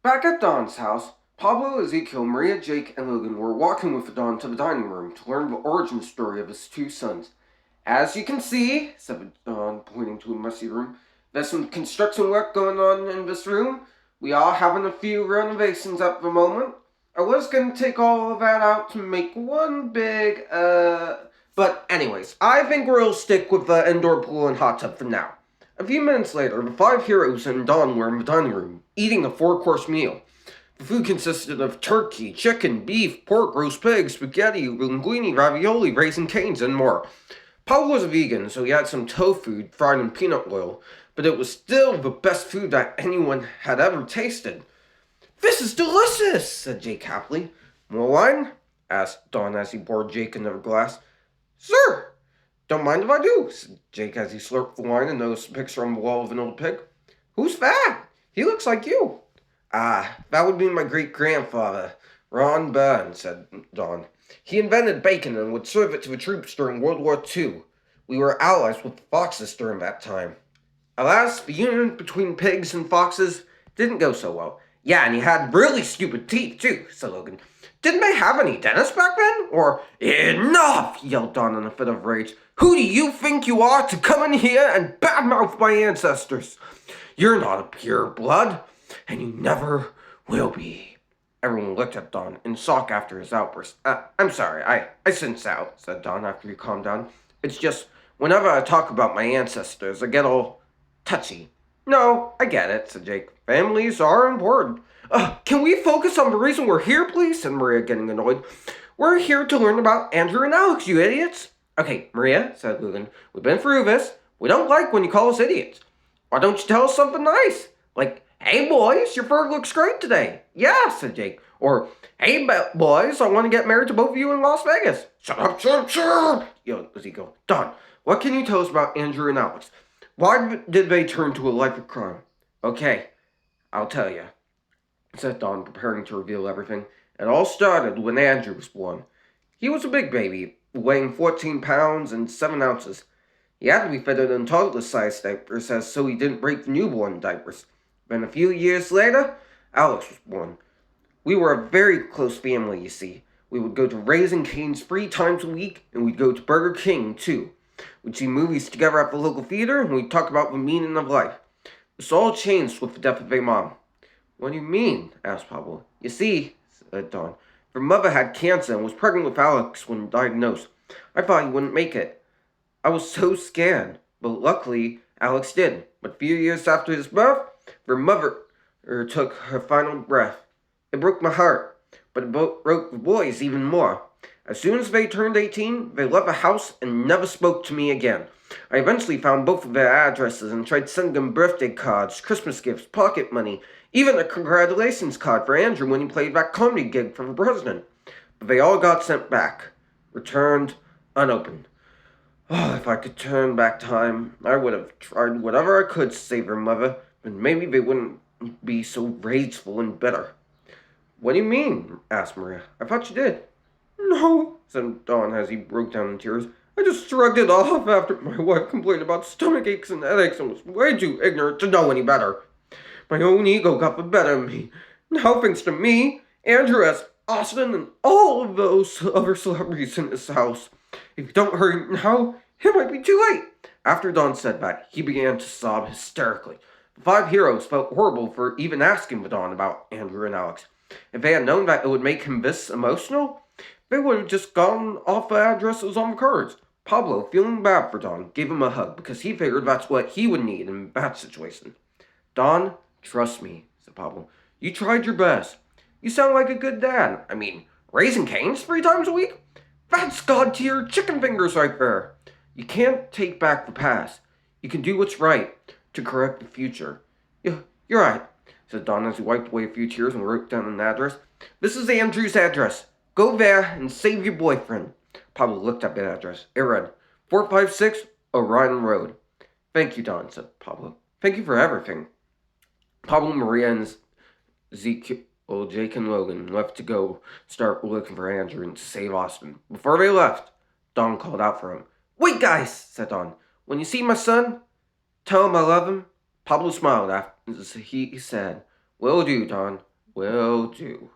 Back at Don's house, Pablo, Ezekiel, Maria, Jake, and Logan were walking with Don to the dining room to learn the origin story of his two sons. As you can see, said Don, pointing to a messy room, there's some construction work going on in this room. We are having a few renovations at the moment. I was going to take all of that out to make one big, But anyways, I think we'll stick with the indoor pool and hot tub for now. A few minutes later, the five heroes and Don were in the dining room, eating a four-course meal. The food consisted of turkey, chicken, beef, pork, roast pig, spaghetti, linguine, ravioli, raisin canes, and more. Paul was a vegan, so he had some tofu fried in peanut oil, but it was still the best food that anyone had ever tasted. This is delicious, said Jake happily. More wine? Asked Don as he poured Jake another glass. Sir, don't mind if I do, said Jake as he slurped the wine and noticed a picture on the wall of an old pig. Who's that? He looks like you. Ah, that would be my great-grandfather, Ron Bern, said Don. He invented bacon and would serve it to the troops during World War II. We were allies with the foxes during that time. Alas, the union between pigs and foxes didn't go so well. Yeah, and he had really stupid teeth, too, said Logan. Didn't they have any dentists back then? Or, enough, yelled Don in a fit of rage. Who do you think you are to come in here and badmouth my ancestors? You're not a pure blood, and you never will be. Everyone looked at Don in shock after his outburst. I'm sorry, I sense out, said Don after he calmed down. It's just, whenever I talk about my ancestors, I get all touchy. No, I get it, said Jake. Families are important. Can we focus on the reason we're here, please? Said Maria, getting annoyed. We're here to learn about Andrew and Alex, you idiots. Okay, Maria, said Logan, we've been through this. We don't like when you call us idiots. Why don't you tell us something nice? Like, hey boys, your fur looks great today. Yeah, said Jake. Or, hey boys, I want to get married to both of you in Las Vegas. Shut up, yelled Ezekiel. Don, what can you tell us about Andrew and Alex? Why did they turn to a life of crime? Okay, I'll tell you, said Don, preparing to reveal everything. It all started when Andrew was born. He was a big baby, weighing 14 pounds and 7 ounces. He had to be fitted in toddler-sized diapers so he didn't break the newborn diapers. Then a few years later, Alex was born. We were a very close family, you see. We would go to Raisin Cane's 3 times a week, and we'd go to Burger King, too. We'd see movies together at the local theater, and we'd talk about the meaning of life. This all changed with the death of their mom. What do you mean? Asked Pablo. You see, said Don, their mother had cancer and was pregnant with Alex when diagnosed. I thought he wouldn't make it. I was so scared, but luckily Alex did. But a few years after his birth, their mother took her final breath. It broke my heart, but it broke the boys even more. As soon as they turned 18, they left the house and never spoke to me again. I eventually found both of their addresses and tried sending them birthday cards, Christmas gifts, pocket money, even a congratulations card for Andrew when he played that comedy gig for the president. But they all got sent back, returned unopened. Oh, if I could turn back time, I would have tried whatever I could to save her mother, but maybe they wouldn't be so rageful and bitter. What do you mean? Asked Maria. I thought you did. No, said Don as he broke down in tears. I just shrugged it off after my wife complained about stomach aches and headaches and was way too ignorant to know any better. My own ego got the better of me. Now, thanks to me, Andrew has Austin and all of those other celebrities in his house. If you don't hurry now, it might be too late. After Don said that, he began to sob hysterically. The 5 heroes felt horrible for even asking Don about Andrew and Alex. If they had known that it would make him this emotional, they would have just gone off the addresses on the cards. Pablo, feeling bad for Don, gave him a hug because he figured that's what he would need in that situation. Don, trust me, said Pablo. You tried your best. You sound like a good dad. I mean, Raisin Cane's 3 times a week? That's God-tier chicken fingers right there. You can't take back the past. You can do what's right to correct the future. You're right, said Don as he wiped away a few tears and wrote down an address. This is Andrew's address. Go there and save your boyfriend. Pablo looked up the address. It read, 456 Orion Road. Thank you, Don, said Pablo. Thank you for everything. Pablo, Maria, and Ezekiel, Jake, and Logan left to go start looking for Andrew and to save Austin. Before they left, Don called out for him. Wait, guys, said Don. When you see my son, tell him I love him. Pablo smiled as he said, Will do, Don. Will do.